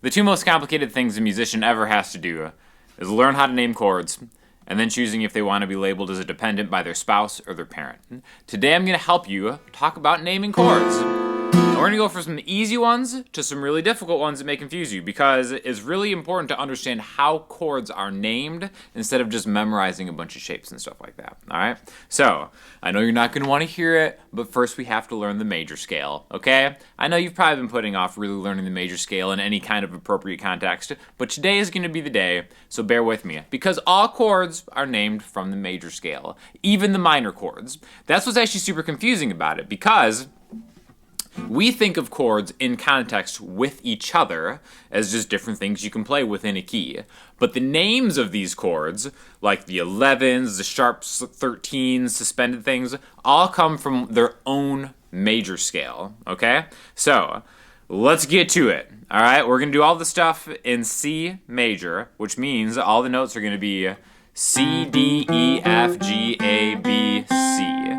The two most complicated things a musician ever has to do is learn how to name chords, and then choosing if they want to be labeled as a dependent by their spouse or their parent. Today I'm going to help you talk about naming chords. And we're going to go from some easy ones to some really difficult ones that may confuse you, because it's really important to understand how chords are named instead of just memorizing a bunch of shapes and stuff like that. Alright? So, I know you're not going to want to hear it, but first we have to learn the major scale, okay? I know you've probably been putting off really learning the major scale in any kind of appropriate context, but today is going to be the day, so bear with me, because all chords are named from the major scale, even the minor chords. That's what's actually super confusing about it, because we think of chords in context with each other as just different things you can play within a key. But the names of these chords, like the 11s, the sharp 13s, suspended things, all come from their own major scale, okay? So, let's get to it, all right? We're going to do all the stuff in C major, which means all the notes are going to be C, D, E, F, G, A, B, C,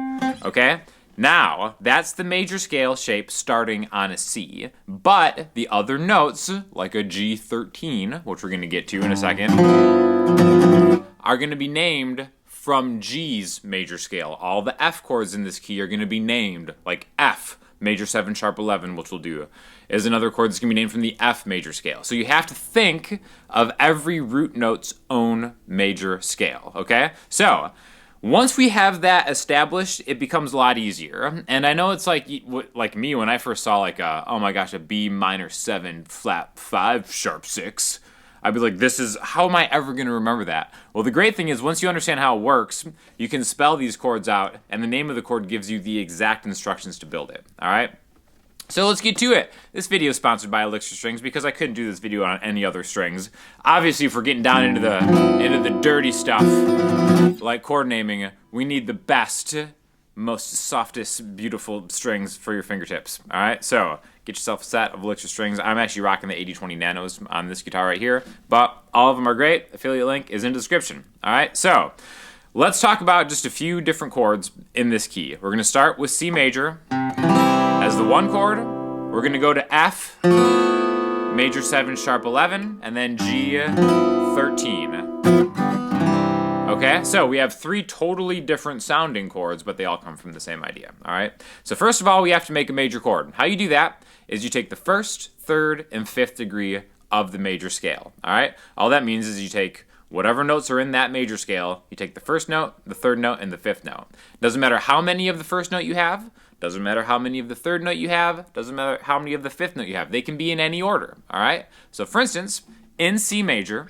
okay? Now, that's the major scale shape starting on a C, but the other notes, like a G13, which we're going to get to in a second, are going to be named from G's major scale. All the F chords in this key are going to be named, like F, major 7 sharp 11, which we'll do, is another chord that's going to be named from the F major scale. So you have to think of every root note's own major scale, okay? So, once we have that established, it becomes a lot easier. And I know it's like me when I first saw oh my gosh, a B minor 7 flat 5 sharp 6. I'd be like, how am I ever going to remember that? Well, the great thing is once you understand how it works, you can spell these chords out, and the name of the chord gives you the exact instructions to build it. All right? So let's get to it. This video is sponsored by Elixir strings because I couldn't do this video on any other strings. Obviously, if we're getting down into the dirty stuff, like chord naming, we need the best, most softest, beautiful strings for your fingertips. All right, so get yourself a set of Elixir strings. I'm actually rocking the 8020 Nanos on this guitar right here, but all of them are great. Affiliate link is in the description. All right, so let's talk about just a few different chords in this key. We're going to start with C major as the one chord. We're going to go to F, major 7 sharp 11, and then G13. Okay, so we have 3 totally different sounding chords, but they all come from the same idea, all right? So first of all, we have to make a major chord. How you do that is you take the 1st, 3rd, and 5th degree of the major scale, all right? All that means is you take whatever notes are in that major scale, you take the 1st note, the 3rd note, and the 5th note. Doesn't matter how many of the 1st note you have, doesn't matter how many of the 3rd note you have, doesn't matter how many of the 5th note you have. They can be in any order, all right? So for instance, in C major,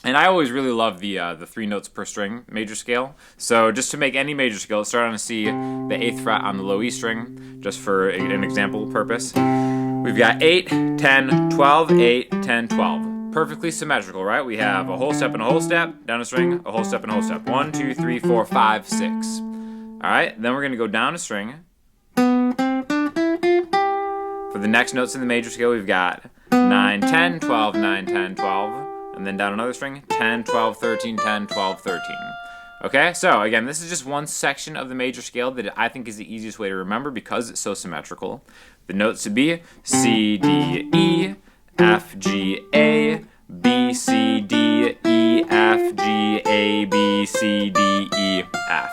and I always really love the 3 notes per string major scale. So just to make any major scale, let's start on a C, the 8th fret on the low E string, just for an example purpose. We've got 8, 10, 12, 8, 10, 12. Perfectly symmetrical, right? We have a whole step and a whole step, down a string, a whole step and a whole step. 1, 2, 3, 4, 5, 6. All right, then we're going to go down a string. For the next notes in the major scale, we've got 9, 10, 12, 9, 10, 12. And then down another string, 10, 12, 13, 10, 12, 13. Okay, so again, this is just one section of the major scale that I think is the easiest way to remember because it's so symmetrical. The notes would be C, D, E, F, G, A, B, C, D, E, F, G, A, B, C, D, E, F.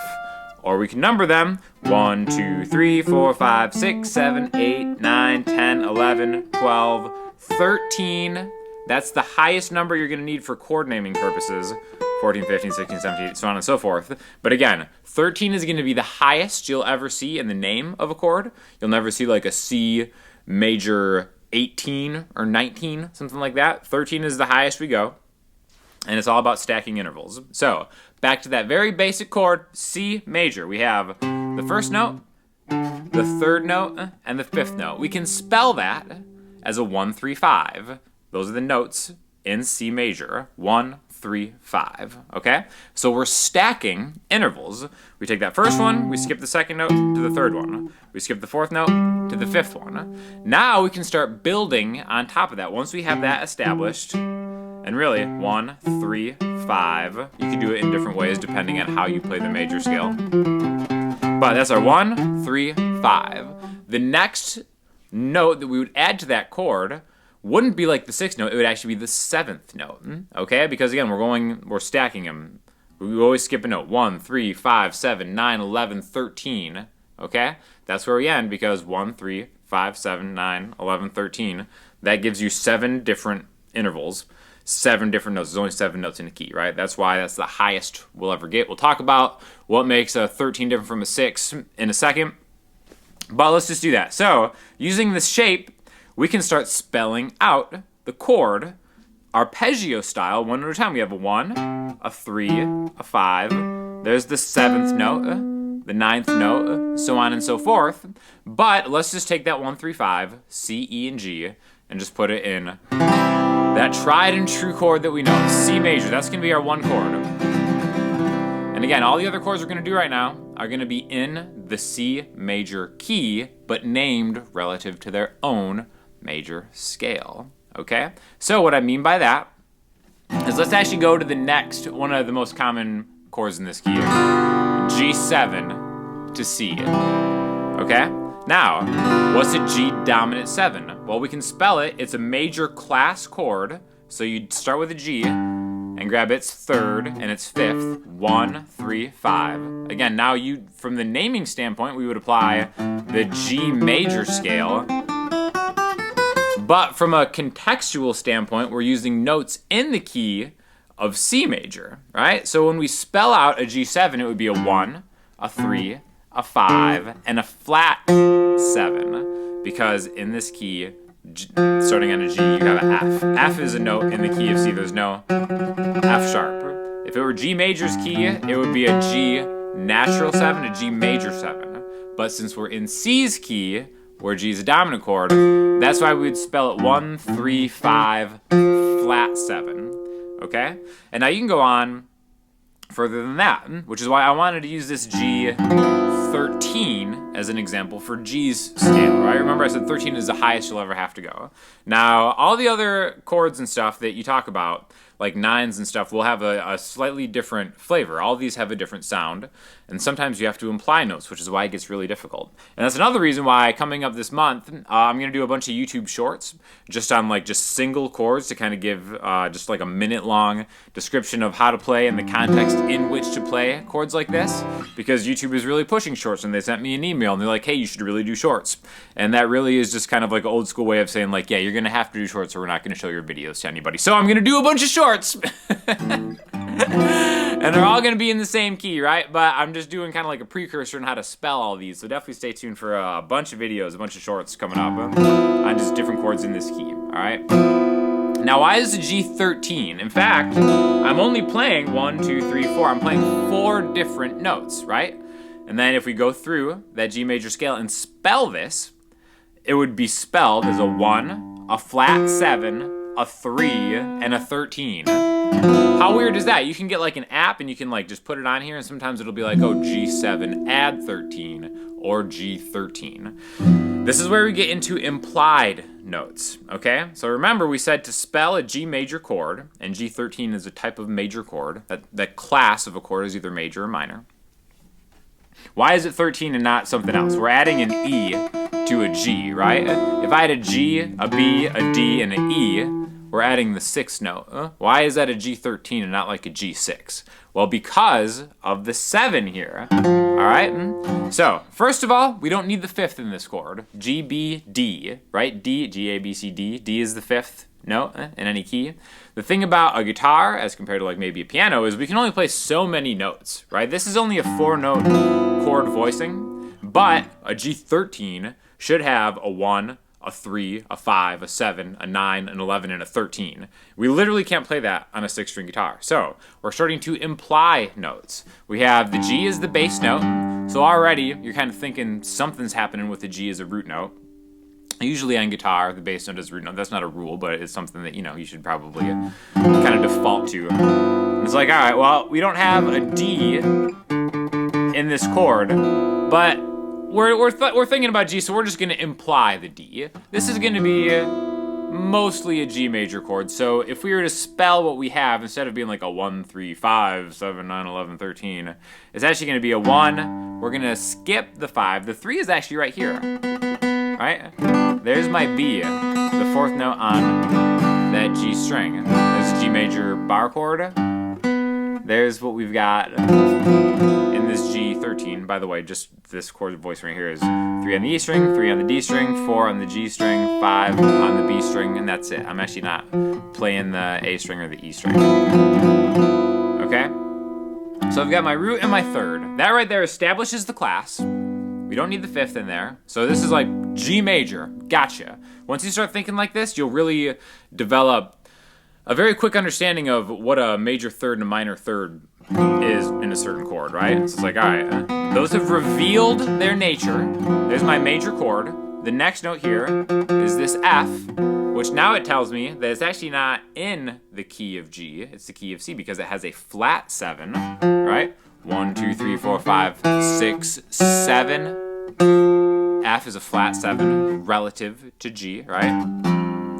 Or we can number them 1, 2, 3, 4, 5, 6, 7, 8, 9, 10, 11, 12, 13. That's the highest number you're going to need for chord naming purposes. 14, 15, 16, 17, so on and so forth. But again, 13 is going to be the highest you'll ever see in the name of a chord. You'll never see like a C major 18 or 19, something like that. 13 is the highest we go. And it's all about stacking intervals. So, back to that very basic chord, C major. We have the 1st note, the 3rd note, and the 5th note. We can spell that as a 1, 3, 5. Those are the notes in C major. 1, 3, 5. Okay? So we're stacking intervals. We take that 1st one, we skip the 2nd note to the 3rd one. We skip the 4th note to the 5th one. Now we can start building on top of that. Once we have that established, and really, 1, 3, 5. You can do it in different ways depending on how you play the major scale. But that's our 1, 3, 5. The next note that we would add to that chord wouldn't be like the 6th note, it would actually be the 7th note, okay? Because again, we're stacking them. We always skip a note. 1, 3, 5, 7, 9, 11, 13, okay? That's where we end because 1, 3, 5, 7, 9, 11, 13. That gives you 7 different intervals, 7 different notes. There's only 7 notes in a key, right? That's why that's the highest we'll ever get. We'll talk about what makes a 13 different from a 6 in a second, but let's just do that. So, using this shape, we can start spelling out the chord arpeggio style one at a time. We have a 1, a 3, a 5. There's the 7th note, the 9th note, so on and so forth. But let's just take that 1, 3, 5, C, E, and G, and just put it in that tried and true chord that we know, C major. That's going to be our 1 chord. And again, all the other chords we're going to do right now are going to be in the C major key, but named relative to their own major scale. Okay? So what I mean by that is let's actually go to the next, one of the most common chords in this key, G7 to C. Okay? Now, what's a G dominant 7? Well, we can spell it. It's a major class chord. So you'd start with a G and grab its 3rd and its 5th. 1, 3, 5. Again, now from the naming standpoint, we would apply the G major scale. But from a contextual standpoint, we're using notes in the key of C major, right? So when we spell out a G7, it would be a 1, a 3, a 5, and a flat 7. Because in this key, starting on a G, you have an F. F is a note in the key of C. There's no F sharp. If it were G major's key, it would be a G natural 7, a G major 7. But since we're in C's key, where G is a dominant chord, that's why we would spell it 1, 3, 5, flat 7, okay? And now you can go on further than that, which is why I wanted to use this G13 as an example for G's scale, right? Remember I said 13 is the highest you'll ever have to go. Now, all the other chords and stuff that you talk about, like 9s and stuff, will have a slightly different flavor. All of these have a different sound, and sometimes you have to imply notes, which is why it gets really difficult. And that's another reason why coming up this month, I'm going to do a bunch of YouTube shorts just on just single chords to kind of give just like a minute-long description of how to play and the context in which to play chords like this, because YouTube is really pushing shorts, and they sent me an email, and they're like, hey, you should really do shorts. And that really is just kind of like an old school way of saying like, yeah, you're going to have to do shorts or we're not going to show your videos to anybody. So I'm going to do a bunch of shorts. And they're all going to be in the same key, right? But I'm just doing kind of like a precursor on how to spell all these. So definitely stay tuned for a bunch of videos, a bunch of shorts coming up on just different chords in this key, all right? Now, why is the G13? In fact, I'm only playing 1, 2, 3, 4. I'm playing 4 different notes, right? And then if we go through that G major scale and spell this, it would be spelled as a 1, a flat 7, a 3, and a 13. How weird is that? You can get like an app and you can like just put it on here, and sometimes it'll be like, oh, G7 add 13 or G13. This is where we get into implied notes, okay? So remember we said to spell a G major chord, and G13 is a type of major chord. That class of a chord is either major or minor. Why is it 13 and not something else? We're adding an E to a G, right? If I had a G, a B, a D, and an E, we're adding the 6th note. Why is that a G13 and not like a G6? Well, because of the 7 here, all right? So, first of all, we don't need the 5th in this chord. G, B, D, right? D, G, A, B, C, D. D is the 5th note in any key. The thing about a guitar, as compared to like maybe a piano, is we can only play so many notes, right? This is only a 4-note chord voicing, but a G13 should have a 1, a 3, a 5, a 7, a 9, an 11, and a 13. We literally can't play that on a 6-string guitar. So we're starting to imply notes. We have the G as the bass note. So already you're kind of thinking something's happening with the G as a root note. Usually on guitar, the bass note is root note. That's not a rule, but it's something that, you should probably kind of default to. It's like, all right, well, we don't have a D in this chord, but we're thinking about G, so we're just going to imply the D. This is going to be mostly a G major chord. So if we were to spell what we have, instead of being like a 1, 3, 5, 7, 9, 11, 13, it's actually going to be a 1. We're going to skip the 5. The 3 is actually right here. Right? There's my B. the fourth note on that G string. There's a G major bar chord. There's what we've got in this G13. By the way, just this chord voice right here is 3 on the E string, 3 on the D string, 4 on the G string, 5 on the B string, and that's it. I'm actually not playing the A string or the E string. Okay? So I've got my root and my third. That right there establishes the class. We don't need the fifth in there. So this is like G major. Gotcha. Once you start thinking like this, you'll really develop a very quick understanding of what a major third and a minor third is in a certain chord, right? So it's like, all right, those have revealed their nature. There's my major chord. The next note here is this F, which now it tells me that it's actually not in the key of G, it's the key of C because it has a flat 7, right? 1, 2, 3, 4, 5, 6, 7. F is a flat 7 relative to G, right?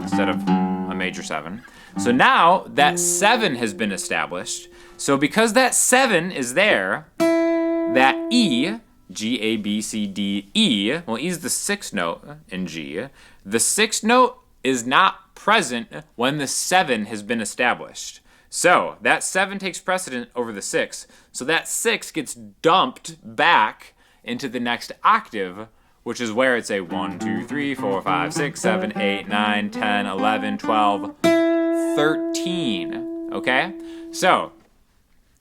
Instead of a major 7. So now that 7 has been established. So because that 7 is there, that E, G, A, B, C, D, E, well, E is the 6th note in G. The 6th note is not present when the 7 has been established. So that 7 takes precedent over the 6. So that 6 gets dumped back into the next octave, which is where it's a 1, 2, 3, 4, 5, 6, 7, 8, 9, 10, 11, 12, 13, okay? So,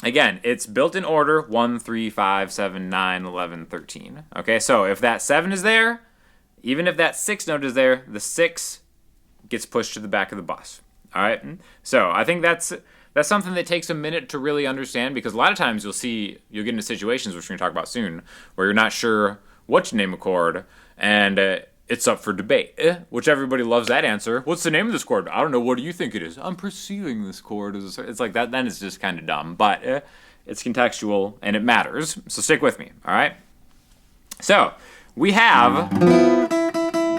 again, it's built in order, 1, 3, 5, 7, 9, 11, 13, okay? So if that 7 is there, even if that 6th note is there, the 6 gets pushed to the back of the bus, all right? So I think that's something that takes a minute to really understand because a lot of times you'll get into situations, which we're going to talk about soon, where you're not sure what to name a chord, and it's up for debate, which everybody loves that answer. What's the name of this chord? I don't know. What do you think it is? I'm perceiving this chord as a... It's like that. Then it's just kind of dumb, but it's contextual and it matters. So stick with me, all right? So we have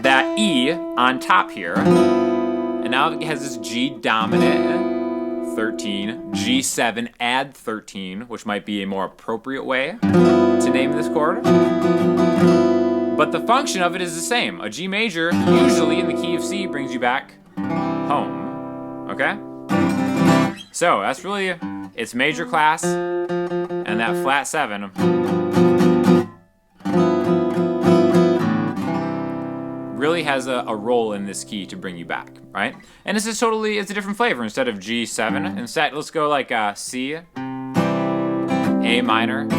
that E on top here, and now it has this G dominant 13, G7 add 13, which might be a more appropriate way to name this chord. But the function of it is the same. A G major, usually in the key of C, brings you back home. Okay? So that's really its major class, and that flat 7 really has a role in this key to bring you back, right? And this is it's a different flavor. Instead of G7, instead let's go like C, A minor, G,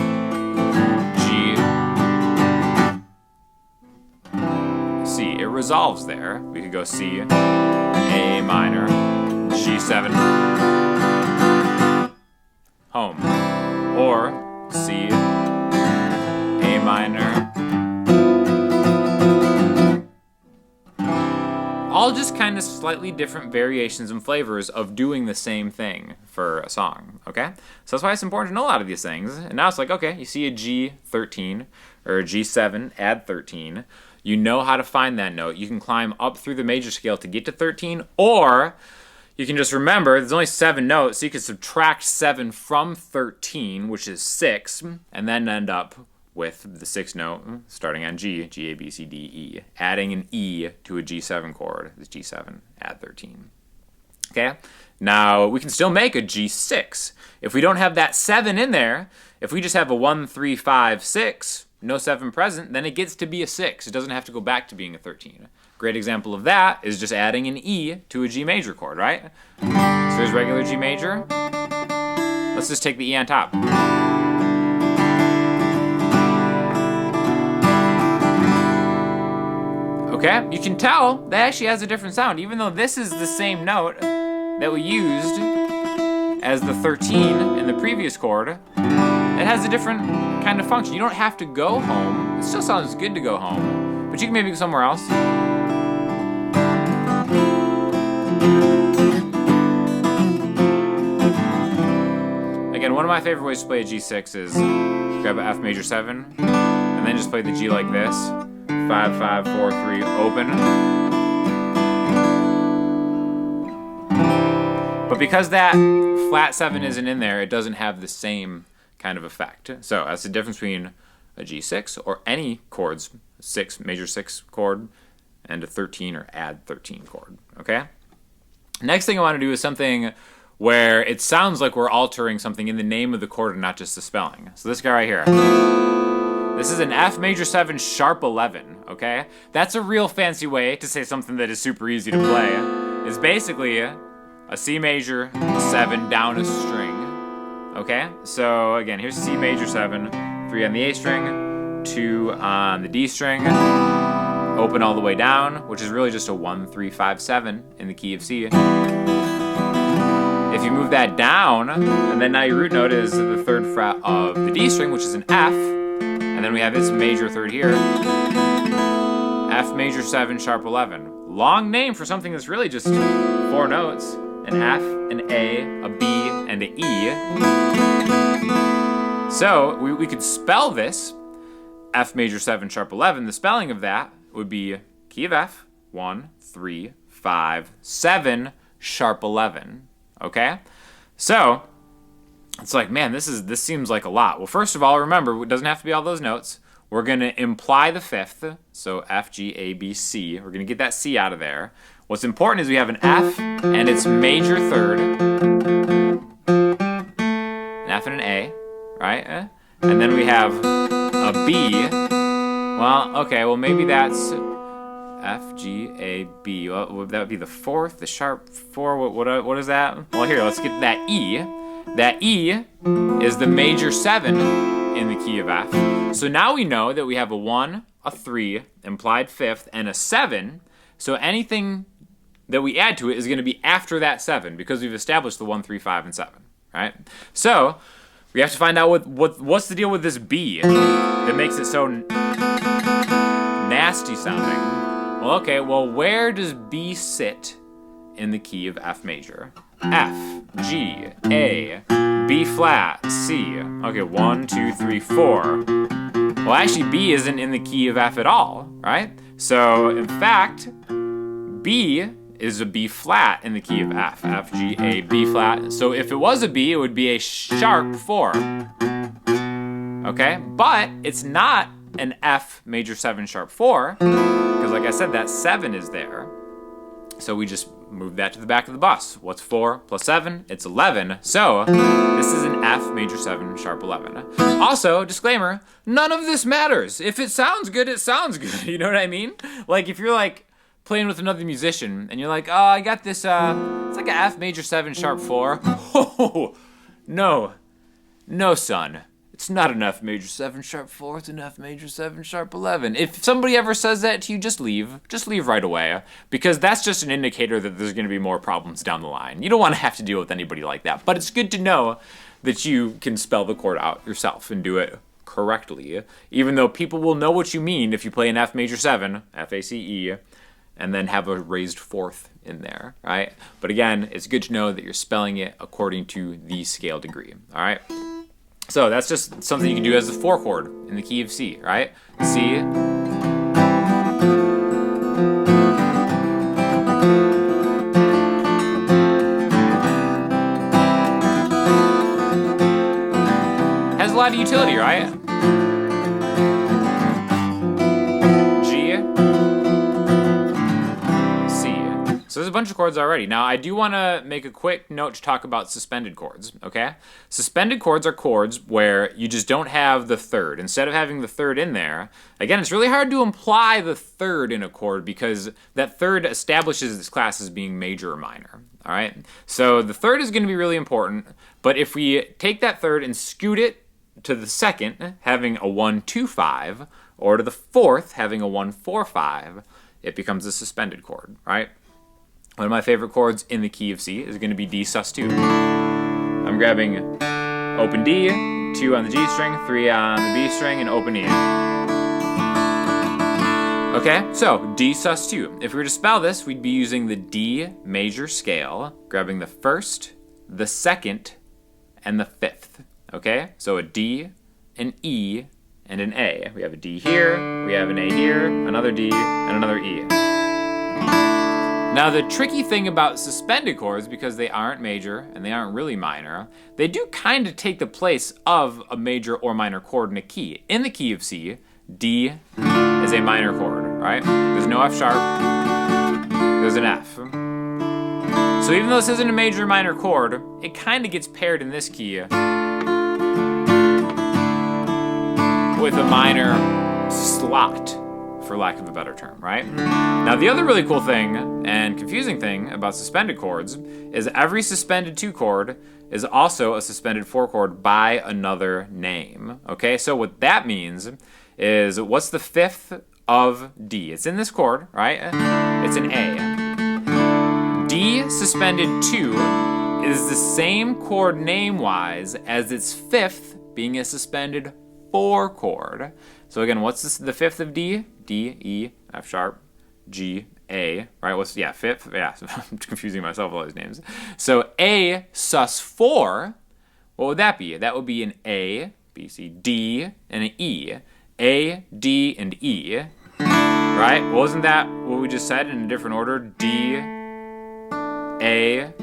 C. It resolves there. We could go C, A minor, G7, home. Or C, A minor. All just kind of slightly different variations and flavors of doing the same thing for a song, okay? So that's why it's important to know a lot of these things. And now it's like, okay, you see a G13 or a G7, add 13. You know how to find that note. You can climb up through the major scale to get to 13, or you can just remember there's only 7 notes, so you can subtract 7 from 13, which is 6, and then end up with the 6th note starting on G, G, A, B, C, D, E. Adding an E to a G7 chord is G7, add 13. Okay? Now, we can still make a G6. If we don't have that 7 in there, if we just have a 1, 3, 5, 6, no 7 present, then it gets to be a 6. It doesn't have to go back to being a 13. Great example of that is just adding an E to a G major chord, right? So there's regular G major. Let's just take the E on top. Okay, you can tell that actually has a different sound, even though this is the same note that we used as the 13 in the previous chord. It has a different kind of function. You don't have to go home. It still sounds good to go home, but you can maybe go somewhere else. Again, one of my favorite ways to play a G6 is grab an F major 7, and then just play the G like this. 5, 5, 4, 3, open. But because that flat 7 isn't in there, it doesn't have the same kind of effect. So that's the difference between a G6 or any chords, major 6 chord, and a 13 or add 13 chord, okay? Next thing I want to do is something where it sounds like we're altering something in the name of the chord and not just the spelling. So this guy right here. This is an F major 7 sharp 11, okay? That's a real fancy way to say something that is super easy to play. It's basically a C major 7 down a string, okay? So again, here's C major 7, 3 on the A string, 2 on the D string, open all the way down, which is really just a 1, 3, 5, 7 in the key of C. If you move that down, and then now your root note is the 3rd fret of the D string, which is an F, and then we have its major 3rd here, F major 7 sharp 11. Long name for something that's really just 4 notes, an F, an A, a B, and an E. So we could spell this F major 7 sharp 11. The spelling of that would be key of F, 1, 3, 5, 7, sharp 11. Okay? So it's like, man, this seems like a lot. Well, first of all, remember, it doesn't have to be all those notes. We're going to imply the 5th, so F, G, A, B, C. We're going to get that C out of there. What's important is we have an F and its major 3rd, an F and an A, right? And then we have a B. Well, okay, well maybe that's F, G, A, B. Well, that would be the 4th, the sharp 4. What is that? Well, here, let's get that E. That E is the major 7 in the key of F. So now we know that we have a 1, a 3, implied 5th, and a 7. So anything that we add to it is going to be after that 7 because we've established the 1, 3, 5, and 7, right? So we have to find out what's the deal with this B that makes it so nasty sounding. Well, okay, well, where does B sit in the key of F major? F, G, A, B flat, C. Okay, 1, 2, 3, 4. Well, actually, B isn't in the key of F at all, right? So, in fact, B is a B flat in the key of F. F, G, A, B flat. So if it was a B, it would be a sharp 4. Okay, but it's not an F major 7 sharp 4, because like I said, that 7 is there. So we just move that to the back of the bus. What's 4 plus 7? It's 11. So this is an F major 7 sharp 11. Also, disclaimer, none of this matters. If it sounds good, it sounds good. You know what I mean? Like if you're like playing with another musician and you're like, oh, I got this, it's like an F major 7 sharp 4. Oh, no, son. It's not an F major 7 sharp 4, it's an F major 7 sharp 11. If somebody ever says that to you, just leave. Just leave right away, because that's just an indicator that there's going to be more problems down the line. You don't want to have to deal with anybody like that, but it's good to know that you can spell the chord out yourself and do it correctly, even though people will know what you mean if you play an F major 7, F-A-C-E, and then have a raised 4th in there, right? But again, it's good to know that you're spelling it according to the scale degree, all right? So that's just something you can do as a 4 chord in the key of C, right? C. Has a lot of utility, right? G. C. So there's a bunch of chords already. Now I do want to make a quick note to talk about suspended chords, okay? Suspended chords are chords where you just don't have the 3rd. Instead of having the 3rd in there, again, it's really hard to imply the 3rd in a chord because that 3rd establishes this class as being major or minor, all right? So the 3rd is going to be really important, but if we take that 3rd and scoot it to the 2nd, having a 1, 2, 5, or to the 4th, having a 1, 4, 5, it becomes a suspended chord, right? One of my favorite chords in the key of C is going to be D sus2. I'm grabbing open D, 2 on the G string, 3 on the B string, and open E. Okay, so D sus2. If we were to spell this, we'd be using the D major scale, grabbing the 1st, the 2nd, and the 5th. Okay, so a D, an E, and an A. We have a D here, we have an A here, another D, and another E. Now the tricky thing about suspended chords, because they aren't major and they aren't really minor, they do kind of take the place of a major or minor chord in a key. In the key of C, D is a minor chord, right? There's no F sharp, there's an F. So even though this isn't a major or minor chord, it kind of gets paired in this key with a minor slot, for lack of a better term, right? Now the other really cool thing and confusing thing about suspended chords is every suspended 2 chord is also a suspended 4 chord by another name, okay? So what that means is, what's the 5th of D? It's in this chord, right? It's an A. D suspended 2 is the same chord name-wise as its 5th being a suspended 4 chord. So again, what's this, the 5th of D? D, E, F sharp, G, A, right? What's, yeah, 5th, yeah, I'm confusing myself with all these names. So A sus 4, what would that be? That would be an A, B, C, D, and an E. A, D, and E, right? Well, wasn't that what we just said in a different order? D, A,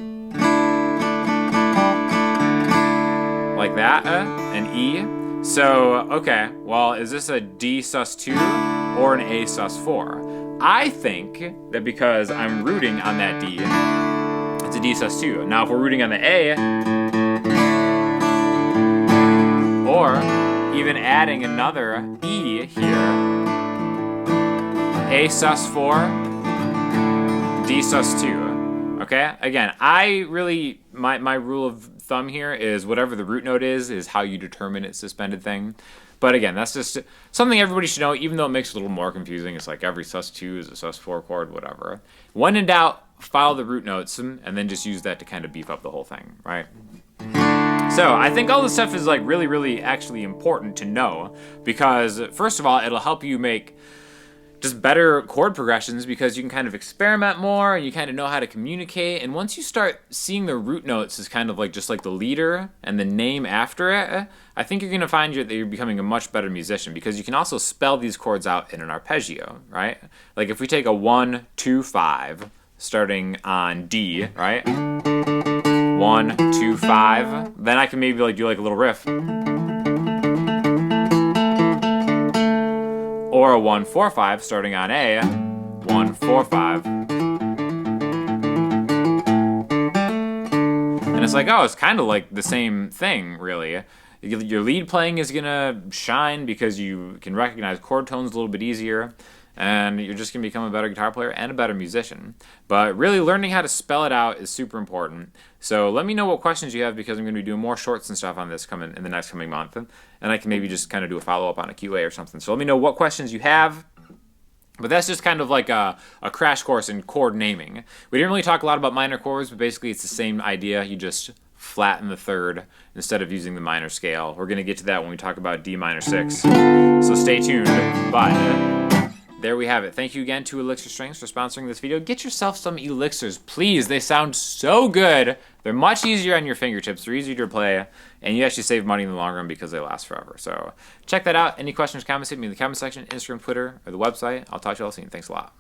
like that, and E. So, okay, well, is this a D sus 2 or an A sus 4? I think that because I'm rooting on that D, it's a D sus 2. Now, if we're rooting on the A, or even adding another E here, A sus 4, D sus 2. Okay, again, I really, my rule of thumb here is whatever the root note is how you determine its suspended thing. But again, that's just something everybody should know, even though it makes it a little more confusing. It's like every sus 2 is a sus 4 chord, whatever. When in doubt, follow the root notes and then just use that to kind of beef up the whole thing, right? So I think all this stuff is like really, really actually important to know, because first of all, it'll help you make just better chord progressions, because you can kind of experiment more and you kind of know how to communicate. And once you start seeing the root notes as kind of like just like the leader and the name after it, I think you're going to find that you're becoming a much better musician, because you can also spell these chords out in an arpeggio, right? Like if we take a 1, 2, 5 starting on D, right? 1, 2, 5, then I can maybe like do like a little riff. Or a 1, 4, 5 starting on A, 1, 4, 5. And it's like, oh, it's kind of like the same thing, really. Your lead playing is gonna shine because you can recognize chord tones a little bit easier, and you're just gonna become a better guitar player and a better musician. But really learning how to spell it out is super important. So let me know what questions you have, because I'm gonna be doing more shorts and stuff on this coming in the next coming month, and I can maybe just kind of do a follow-up on a QA or something. So let me know what questions you have. But that's just kind of like a crash course in chord naming. We didn't really talk a lot about minor chords, but basically it's the same idea. You just flatten the third instead of using the minor scale. We're going to get to that when we talk about D minor 6. So stay tuned. But there we have it. Thank you again to Elixir Strings for sponsoring this video. Get yourself some Elixirs, please. They sound so good. They're much easier on your fingertips. They're easier to play, and you actually save money in the long run because they last forever. So check that out. Any questions, comments, hit me in the comment section, Instagram, Twitter, or the website. I'll talk to you all soon. Thanks a lot.